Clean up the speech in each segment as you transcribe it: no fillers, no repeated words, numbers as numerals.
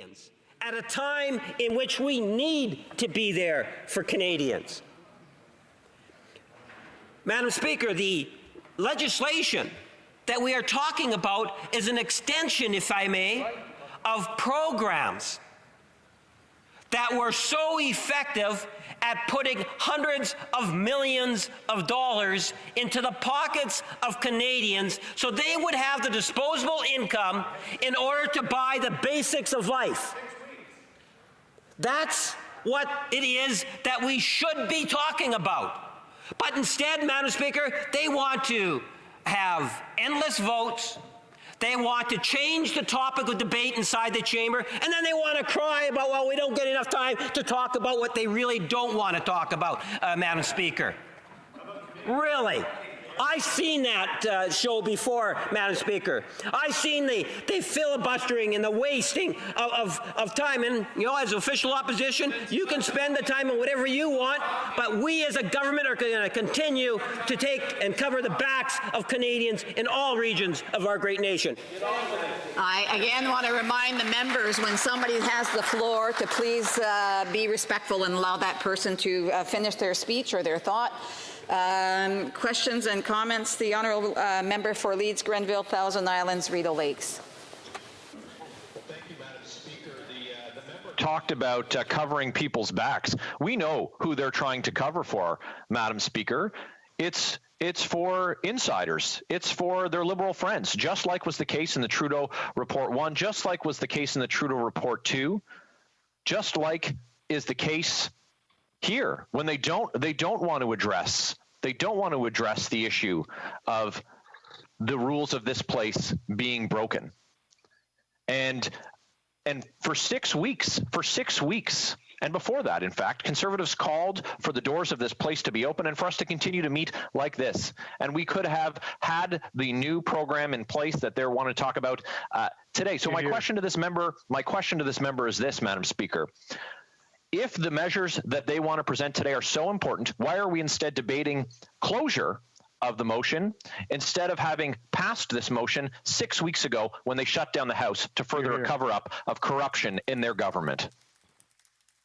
Canadians at a time in which we need to be there for Canadians. Madam Speaker, the legislation that we are talking about is an extension, if I may, of programs that were so effective at putting hundreds of millions of dollars into the pockets of Canadians so they would have the disposable income in order to buy the basics of life. That's what it is that we should be talking about. But instead, Madam Speaker, they want to have endless votes. They want to change the topic of debate inside the chamber, and then they want to cry about, well, we don't get enough time to talk about what they really don't want to talk about, Madam Speaker. Really? I've seen that show before, Madam Speaker. I've seen the filibustering and the wasting of time. And, you know, as official opposition, you can spend the time on whatever you want, but we as a government are going to continue to take and cover the backs of Canadians in all regions of our great nation. I again want to remind the members when somebody has the floor to please be respectful and allow that person to finish their speech or their thought. Questions and comments? The honourable member for Leeds, Grenville, Thousand Islands, Rideau Lakes. Thank you, Madam Speaker. The member talked about covering people's backs. We know who they're trying to cover for, Madam Speaker. It's for insiders. It's for their Liberal friends, just like was the case in the Trudeau Report 1, just like was the case in the Trudeau Report 2, just like is the case here when they don't want to address the issue of the rules of this place being broken. And for 6 weeks, and before that, in fact, Conservatives called for the doors of this place to be open and for us to continue to meet like this. And we could have had the new program in place that they want to talk about today. So my question to this member is this, Madam Speaker. If the measures that they want to present today are so important, why are we instead debating closure of the motion instead of having passed this motion 6 weeks ago when they shut down the House to further a cover-up of corruption in their government?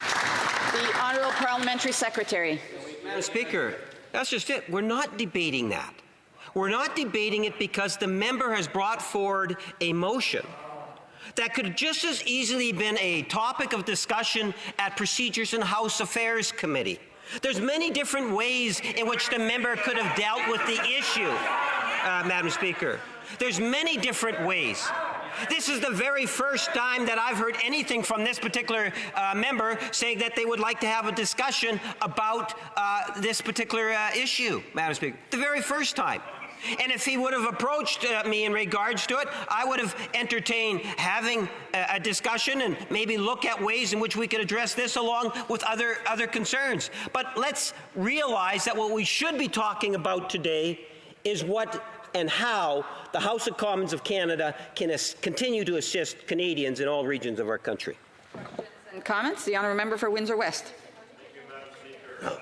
The Honourable Parliamentary Secretary. Madam Speaker, that's just it. We're not debating that. We're not debating it because the member has brought forward a motion that could just as easily been a topic of discussion at Procedures and House Affairs Committee. There's many different ways in which the member could have dealt with the issue, Madam Speaker. There's many different ways. This is the very first time that I've heard anything from this particular member saying that they would like to have a discussion about this particular issue, Madam Speaker. The very first time. And if he would have approached me in regards to it, I would have entertained having a discussion and maybe look at ways in which we could address this along with other concerns. But let's realize that what we should be talking about today is what and how the House of Commons of Canada can continue to assist Canadians in all regions of our country. Questions and comments? The honourable member for Windsor West. Thank you, Madam Speaker.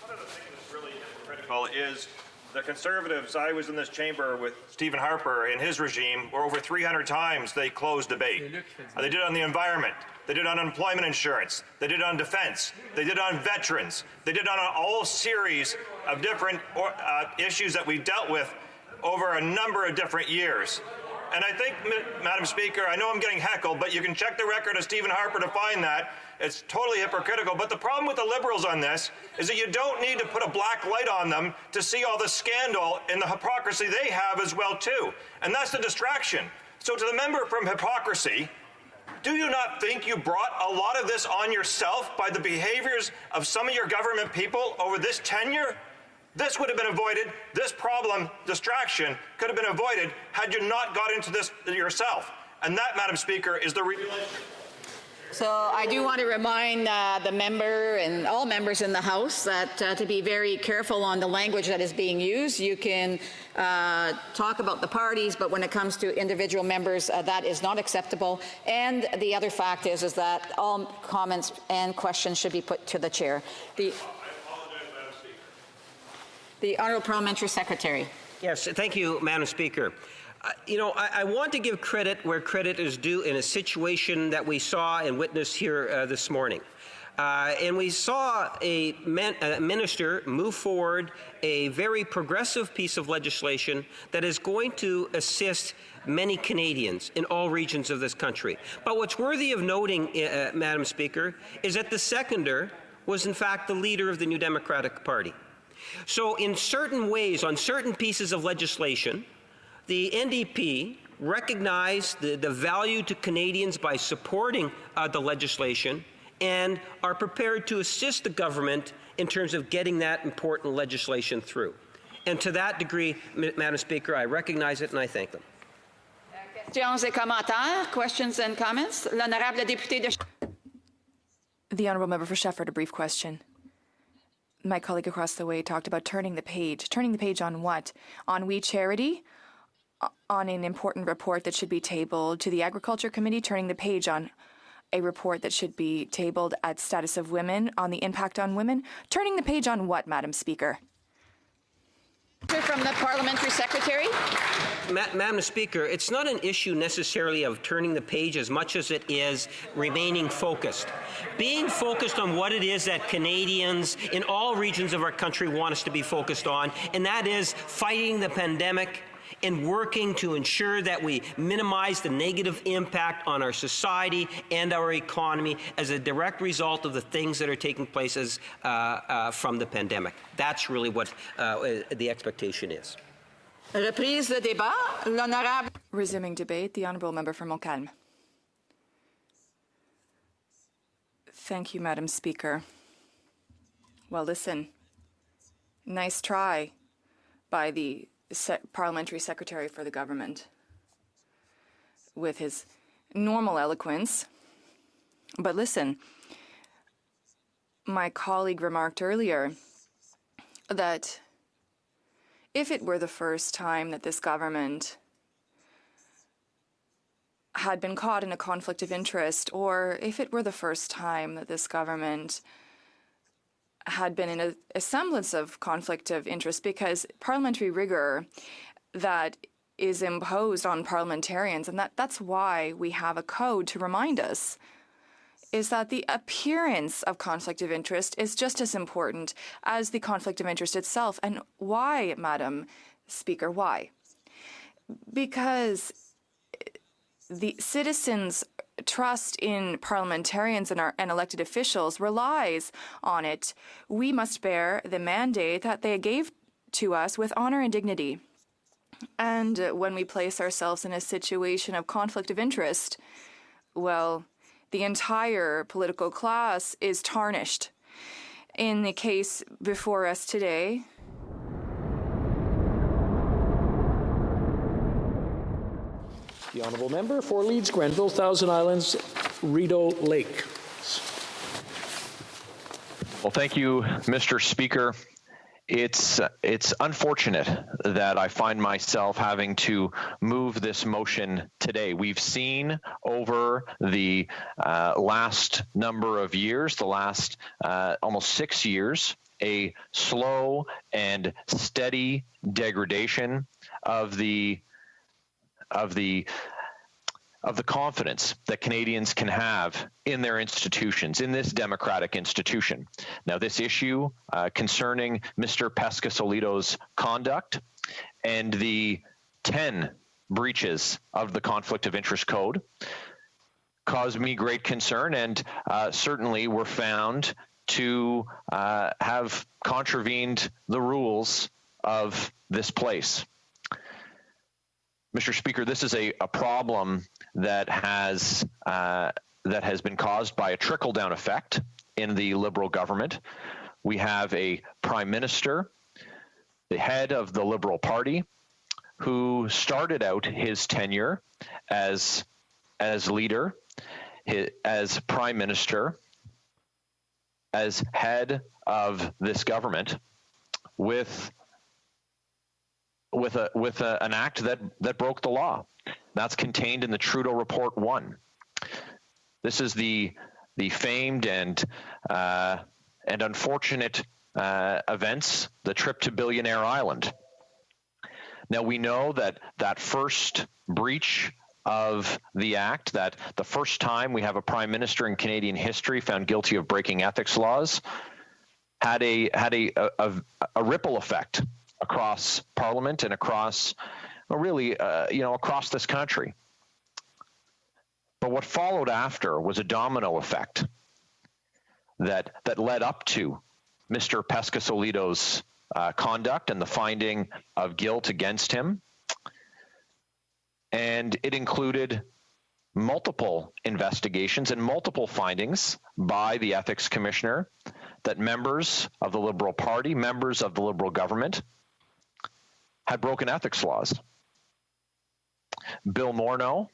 One of the things that's really hypocritical is the Conservatives. I was in this chamber with Stephen Harper in his regime, where over 300 times they closed debate. They did it on the environment. They did it on unemployment insurance. They did it on defense. They did it on veterans. They did it on a whole series of different issues that we dealt with over a number of different years. And I think, Madam Speaker, I know I'm getting heckled, but you can check the record of Stephen Harper to find that. It's totally hypocritical. But the problem with the Liberals on this is that you don't need to put a black light on them to see all the scandal and the hypocrisy they have as well, too. And that's the distraction. So to the member from hypocrisy, do you not think you brought a lot of this on yourself by the behaviors of some of your government people over this tenure? This would have been avoided. This problem, distraction, could have been avoided had you not got into this yourself. And that, Madam Speaker, is the real issue. So I do want to remind the member and all members in the House that to be very careful on the language that is being used. You can talk about the parties, but when it comes to individual members, that is not acceptable. And the other fact is that all comments and questions should be put to the chair. The Honourable Parliamentary Secretary. Yes, thank you, Madam Speaker. I want to give credit where credit is due in a situation that we saw and witnessed here this morning. And we saw a minister move forward a very progressive piece of legislation that is going to assist many Canadians in all regions of this country. But what's worthy of noting, Madam Speaker, is that the seconder was in fact the leader of the New Democratic Party. So in certain ways, on certain pieces of legislation, the NDP recognized the value to Canadians by supporting the legislation and are prepared to assist the government in terms of getting that important legislation through. And to that degree, Madam Speaker, I recognize it and I thank them. Questions et commentaires? Questions and comments? L'honorable député de... The Honourable Member for Shefford, a brief question. My colleague across the way talked about turning the page. Turning the page on what? On We Charity? On an important report that should be tabled to the Agriculture Committee? Turning the page on a report that should be tabled at Status of Women, on the impact on women? Turning the page on what, Madam Speaker? From the Parliamentary Secretary. Madam Speaker, it's not an issue necessarily of turning the page as much as it is remaining focused. Being focused on what it is that Canadians in all regions of our country want us to be focused on, and that is fighting the pandemic and working to ensure that we minimize the negative impact on our society and our economy as a direct result of the things that are taking place from the pandemic. That's really what the expectation is. Reprise de débat. L'honorable. Resuming debate, the Honourable Member for Montcalm. Thank you, Madam Speaker. Well, listen, nice try by the Parliamentary Secretary for the government with his normal eloquence. But listen, my colleague remarked earlier that if it were the first time that this government had been caught in a conflict of interest, or if it were the first time that this government had been in a semblance of conflict of interest, because parliamentary rigor that is imposed on parliamentarians, and that's why we have a code to remind us, is that the appearance of conflict of interest is just as important as the conflict of interest itself. And why, Madam Speaker, why? Because the citizens' trust in parliamentarians and elected officials relies on it. We must bear the mandate that they gave to us with honor and dignity. And when we place ourselves in a situation of conflict of interest, well, the entire political class is tarnished. In the case before us today, the Honourable Member for Leeds Grenville, Thousand Islands, Rideau Lake. Well, thank you, Mr. Speaker. It's unfortunate that I find myself having to move this motion today. We've seen over the last number of years, the last almost 6 years, a slow and steady degradation of the confidence that Canadians can have in their institutions, in this democratic institution. Now, this issue concerning Mr. Pescasolido's conduct and the 10 breaches of the Conflict of Interest Code caused me great concern, and certainly were found to have contravened the rules of this place. Mr. Speaker, this is a problem that has been caused by a trickle-down effect in the Liberal government. We have a Prime Minister, the head of the Liberal Party, who started out his tenure as leader, as Prime Minister, as head of this government, with an act that broke the law. That's contained in the Trudeau Report 1. This is the famed and unfortunate events, the trip to Billionaire Island. Now, we know that that first breach of the act, that the first time we have a prime minister in Canadian history found guilty of breaking ethics laws, had a ripple effect across Parliament and across, across this country. But what followed after was a domino effect that led up to Mr. Pescasolido's conduct and the finding of guilt against him. And it included multiple investigations and multiple findings by the ethics commissioner that members of the Liberal Party, members of the Liberal government, had broken ethics laws. Bill Morneau,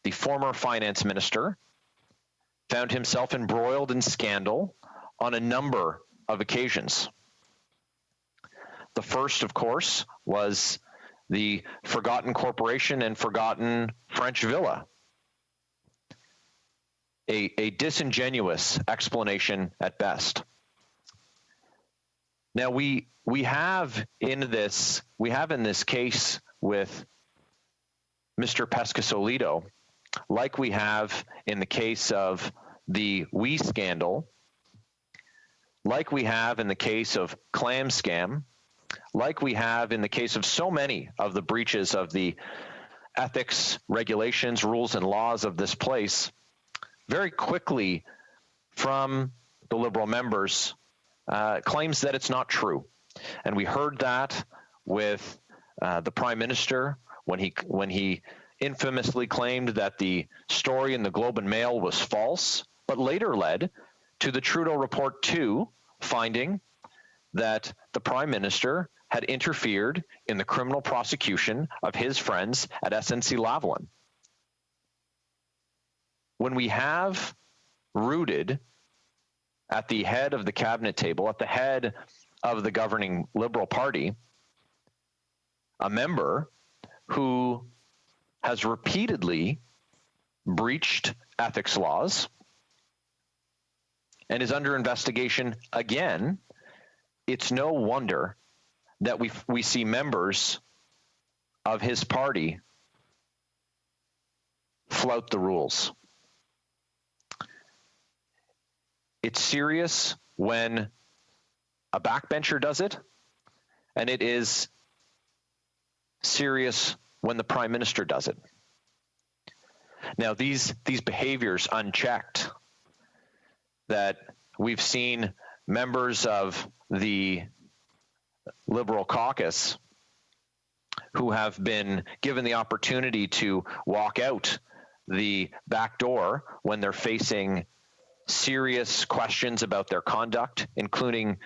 the former finance minister, found himself embroiled in scandal on a number of occasions. The first, of course, was the forgotten corporation and forgotten French villa. A disingenuous explanation at best. Now we have in this case with Mr. Pescasolido, like we have in the case of the WE scandal, like we have in the case of Clam Scam, like we have in the case of so many of the breaches of the ethics, regulations, rules, and laws of this place, very quickly from the Liberal members claims that it's not true. And we heard that with the Prime Minister when he infamously claimed that the story in the Globe and Mail was false, but later led to the Trudeau Report 2 finding that the Prime Minister had interfered in the criminal prosecution of his friends at SNC-Lavalin. When we have rooted at the head of the cabinet table, at the head of the governing Liberal Party, a member who has repeatedly breached ethics laws and is under investigation again, it's no wonder that we see members of his party flout the rules. It's serious when a backbencher does it, and it is serious when the Prime Minister does it. Now, these behaviors unchecked that we've seen members of the Liberal caucus who have been given the opportunity to walk out the back door when they're facing serious questions about their conduct, including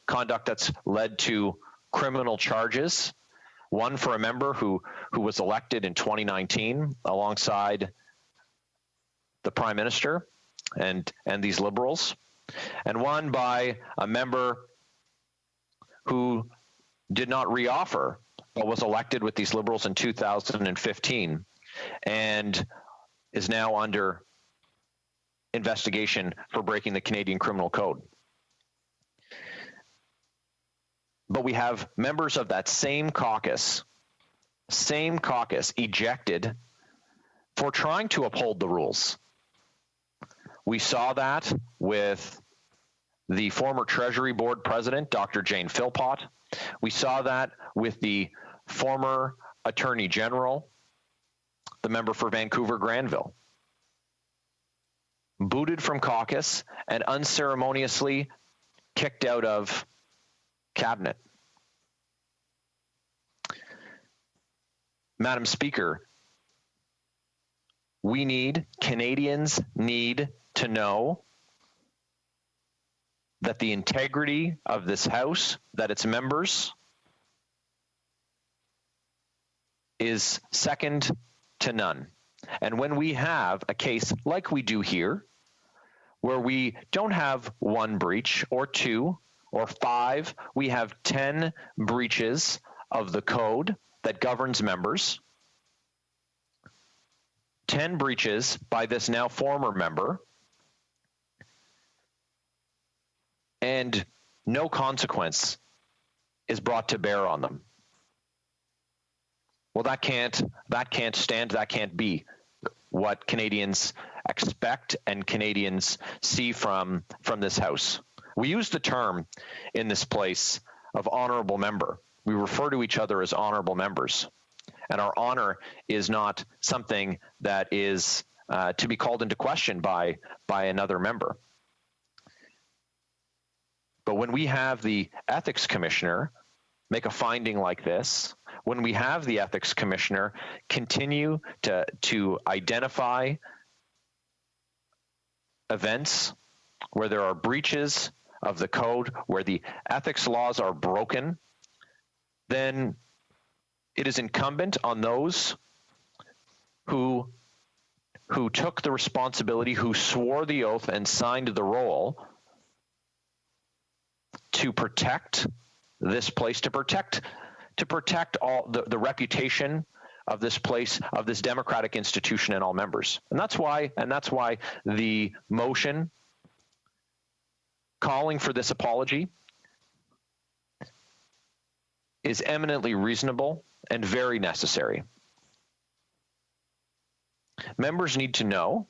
conduct that's led to criminal charges. One for a member who was elected in 2019 alongside the Prime Minister and these Liberals, and one by a member who did not reoffer but was elected with these Liberals in 2015 and is now under investigation for breaking the Canadian Criminal Code. But we have members of that same caucus ejected for trying to uphold the rules. We saw that with the former Treasury Board President, Dr. Jane Philpott. We saw that with the former Attorney General, the member for Vancouver Granville. Booted from caucus and unceremoniously kicked out of cabinet. Madam Speaker, Canadians need to know that the integrity of this House, that its members, is second to none. And when we have a case like we do here, where we don't have one breach or two or five, we have 10 breaches of the code that governs members, 10 breaches by this now former member, and no consequence is brought to bear on them. Well, that can't stand, that can't be what Canadians expect and Canadians see from this House. We use the term in this place of honorable member. We refer to each other as honorable members. And our honor is not something that is to be called into question by another member. But when we have the ethics commissioner make a finding like this, when we have the ethics commissioner continue to identify events where there are breaches of the code, where the ethics laws are broken, then it is incumbent on those who took the responsibility, who swore the oath and signed the roll to protect this place, to protect all the reputation of this place, of this democratic institution and all members. And that's why the motion calling for this apology is eminently reasonable and very necessary. Members need to know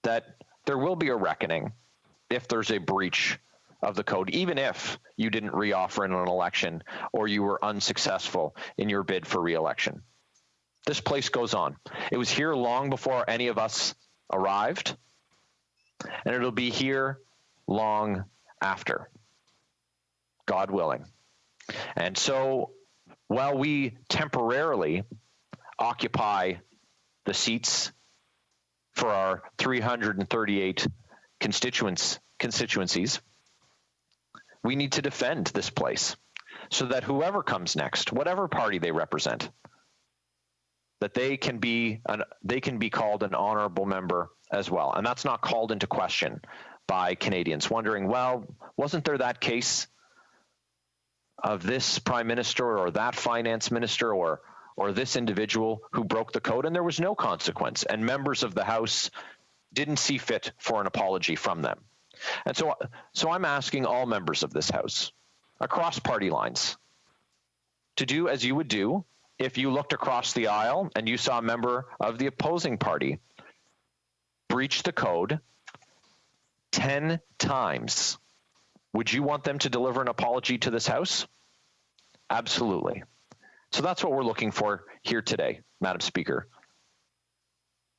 that there will be a reckoning if there's a breach of the code, even if you didn't reoffer in an election or you were unsuccessful in your bid for re-election. This place goes on. It was here long before any of us arrived, and it'll be here long after, God willing. And so while we temporarily occupy the seats for our 338 constituencies, we need to defend this place so that whoever comes next, whatever party they represent, that they can be called an honorable member as well. And that's not called into question by Canadians wondering, well, wasn't there that case of this prime minister or that finance minister or this individual who broke the code and there was no consequence, and members of the House didn't see fit for an apology from them. And so I'm asking all members of this House, across party lines, to do as you would do if you looked across the aisle and you saw a member of the opposing party breach the code 10 times. Would you want them to deliver an apology to this House? Absolutely. So that's what we're looking for here today, Madam Speaker.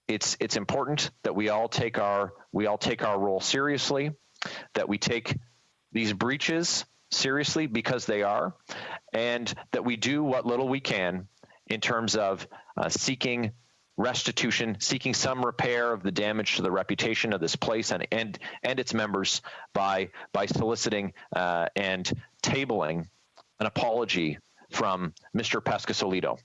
It's important that we all take our role seriously, that we take these breaches seriously because they are, and that we do what little we can in terms of seeking restitution, seeking some repair of the damage to the reputation of this place and its members by soliciting and tabling an apology from Mr. Pescasolido.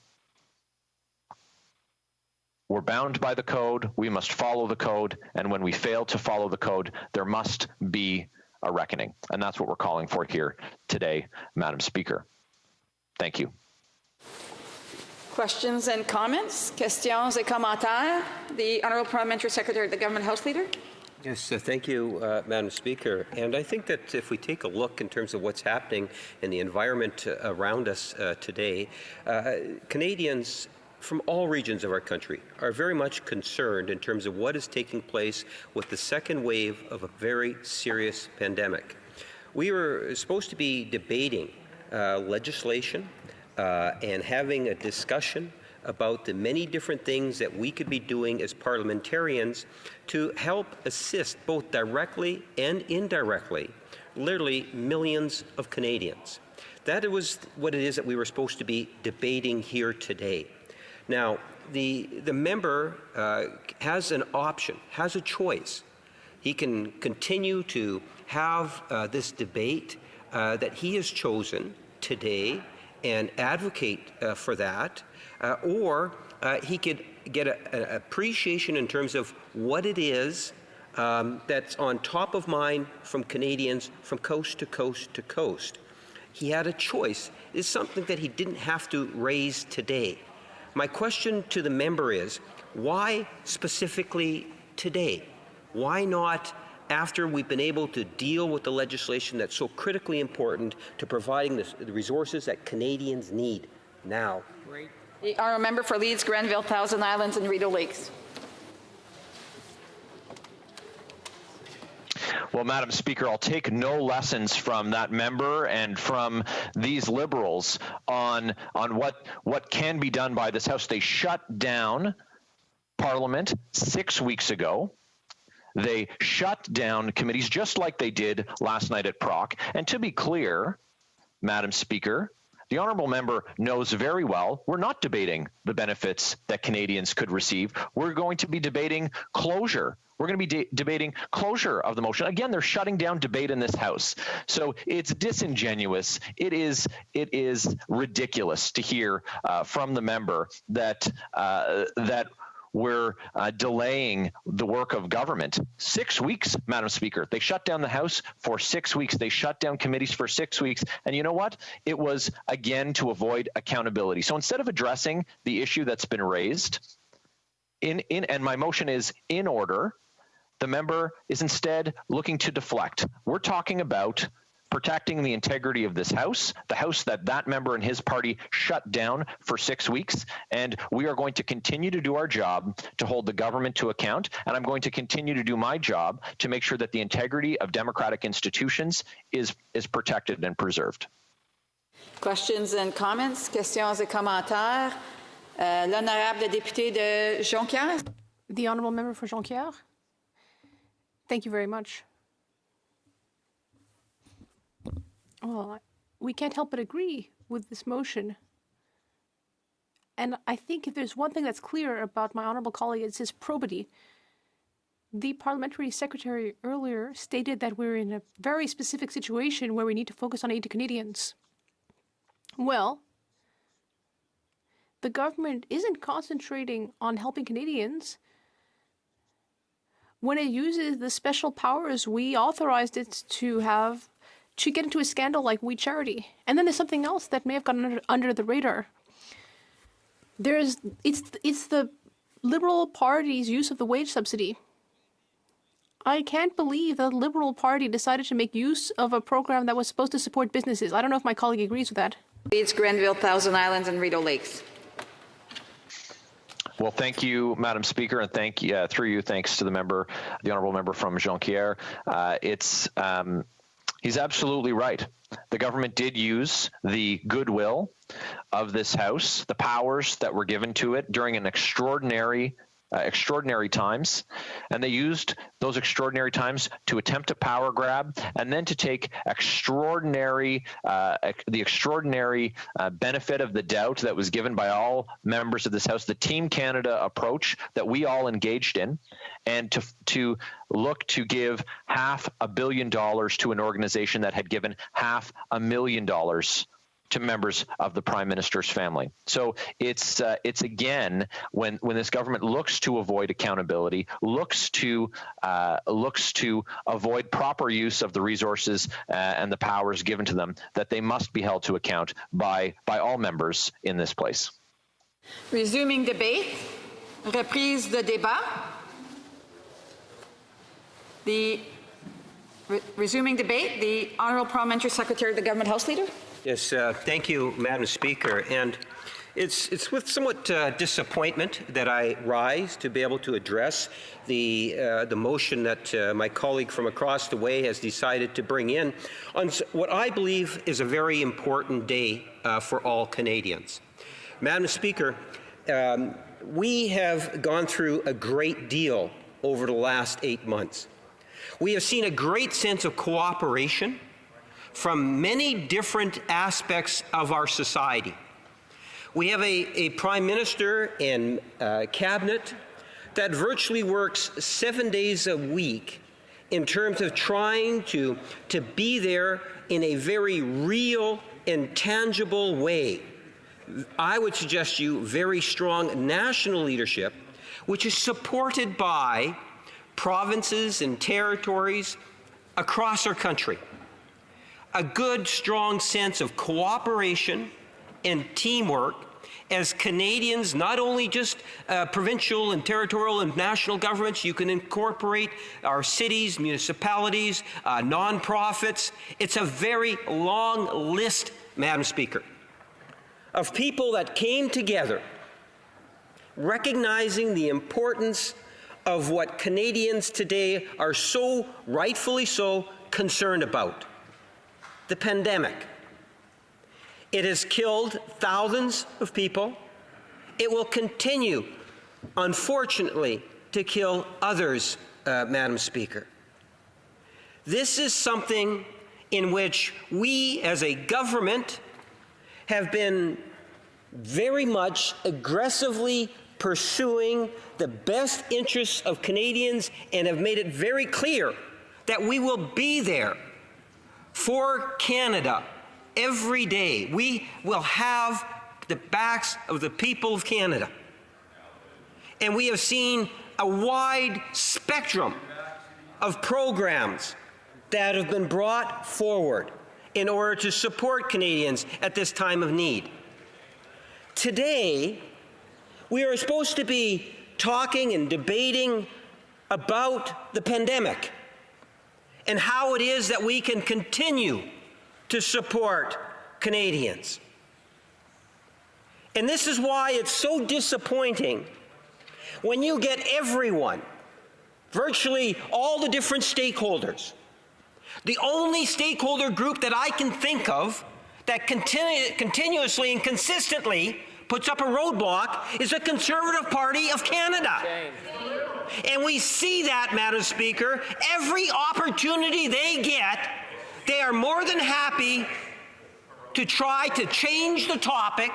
We're bound by the code, we must follow the code, and when we fail to follow the code, there must be a reckoning. And that's what we're calling for here today, Madam Speaker. Thank you. Questions and comments? Questions et commentaires? The Honourable Parliamentary Secretary, the Government House Leader. Yes, thank you, Madam Speaker. And I think that if we take a look in terms of what's happening in the environment around us today, Canadians from all regions of our country are very much concerned in terms of what is taking place with the second wave of a very serious pandemic. We were supposed to be debating legislation and having a discussion about the many different things that we could be doing as parliamentarians to help assist both directly and indirectly, literally millions of Canadians. That was what it is that we were supposed to be debating here today. Now, the member has an option, has a choice. He can continue to have this debate that he has chosen today and advocate for that, or he could get an appreciation in terms of what it is that's on top of mind from Canadians from coast to coast to coast. He had a choice. It's something that he didn't have to raise today. My question to the member is, why specifically today? Why not after we've been able to deal with the legislation that's so critically important to providing the resources that Canadians need now? The honourable member for Leeds, Grenville, Thousand Islands and Rideau Lakes. Well, Madam Speaker, I'll take no lessons from that member and from these Liberals on what can be done by this House. They shut down Parliament 6 weeks ago. They shut down committees just like they did last night at Proc. And to be clear, Madam Speaker, the honourable member knows very well we're not debating the benefits that Canadians could receive. We're going to be debating closure. We're going to be debating closure of the motion. Again, they're shutting down debate in this House. So it's disingenuous. It is ridiculous to hear from the member that we're delaying the work of government. 6 weeks, Madam Speaker. They shut down the House for 6 weeks. They shut down committees for 6 weeks. And you know what? It was, again, to avoid accountability. So instead of addressing the issue that's been raised, and my motion is in order, the member is instead looking to deflect. We're talking about protecting the integrity of this House, the House that member and his party shut down for 6 weeks, and we are going to continue to do our job to hold the government to account, and I'm going to continue to do my job to make sure that the integrity of democratic institutions is protected and preserved. Questions and comments? Questions et commentaires? L'honorable député de Jonquière. The honourable member for Jonquière. Thank you very much. Well, we can't help but agree with this motion. And I think if there's one thing that's clear about my honourable colleague, it's his probity. The parliamentary secretary earlier stated that we're in a very specific situation where we need to focus on aid to Canadians. Well, the government isn't concentrating on helping Canadians. When it uses the special powers we authorized it to have to get into a scandal like We Charity. And then there's something else that may have gone under the radar. It's the Liberal Party's use of the wage subsidy. I can't believe the Liberal Party decided to make use of a program that was supposed to support businesses. I don't know if my colleague agrees with that. Leeds, Grenville, Thousand Islands and Rideau Lakes. Well, thank you, Madam Speaker, and through you, thanks to the honourable member from Jonquière. He's absolutely right. The government did use the goodwill of this House, the powers that were given to it during an extraordinary times, and they used those extraordinary times to attempt a power grab and then to take the extraordinary benefit of the doubt that was given by all members of this House, the Team Canada approach that we all engaged in, and to look to give $500 million to an organization that had given $500,000 to members of the Prime Minister's family. So it's again, when this government looks to avoid accountability, looks to avoid proper use of the resources and the powers given to them, that they must be held to account by all members in this place. Resuming debate. Reprise de débat. Resuming debate. The Honourable Parliamentary Secretary of the Government House Leader. Yes, thank you, Madam Speaker. And it's with somewhat disappointment that I rise to be able to address the motion that my colleague from across the way has decided to bring in on what I believe is a very important day for all Canadians. Madam Speaker, we have gone through a great deal over the last 8 months. We have seen a great sense of cooperation from many different aspects of our society. We have a Prime Minister and Cabinet that virtually works 7 days a week in terms of trying to be there in a very real and tangible way. I would suggest to you very strong national leadership, which is supported by provinces and territories across our country. A good, strong sense of cooperation and teamwork as Canadians, not only just provincial and territorial and national governments, you can incorporate our cities, municipalities, non-profits. It's a very long list, Madam Speaker. of people that came together, recognizing the importance of what Canadians today are so, rightfully so, concerned about: the pandemic. It has killed thousands of people. It will continue, unfortunately, to kill others, Madam Speaker. This is something in which we as a government have been very much aggressively pursuing the best interests of Canadians and have made it very clear that we will be there for Canada every day. We will have the backs of the people of Canada. And we have seen a wide spectrum of programs that have been brought forward in order to support Canadians at this time of need. Today, we are supposed to be talking and debating about the pandemic and how it is that we can continue to support Canadians. And this is why it's so disappointing when you get everyone, virtually all the different stakeholders. The only stakeholder group that I can think of that continuously and consistently puts up a roadblock is the Conservative Party of Canada. And we see that, Madam Speaker, every opportunity they get, they are more than happy to try to change the topic,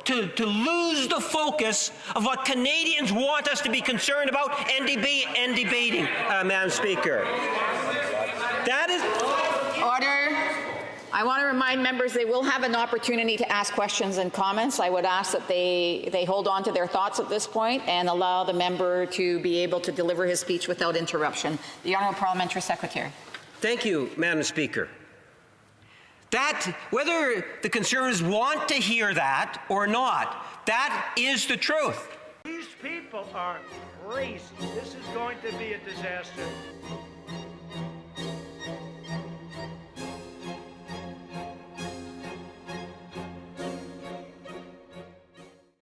to lose the focus of what Canadians want us to be concerned about and debating, Madam Speaker. That is... Order. I want to remind members they will have an opportunity to ask questions and comments. I would ask that they hold on to their thoughts at this point and allow the member to be able to deliver his speech without interruption. The Honourable Parliamentary Secretary. Thank you, Madam Speaker. That, whether the Conservatives want to hear that or not, that is the truth. These people are crazy. This is going to be a disaster.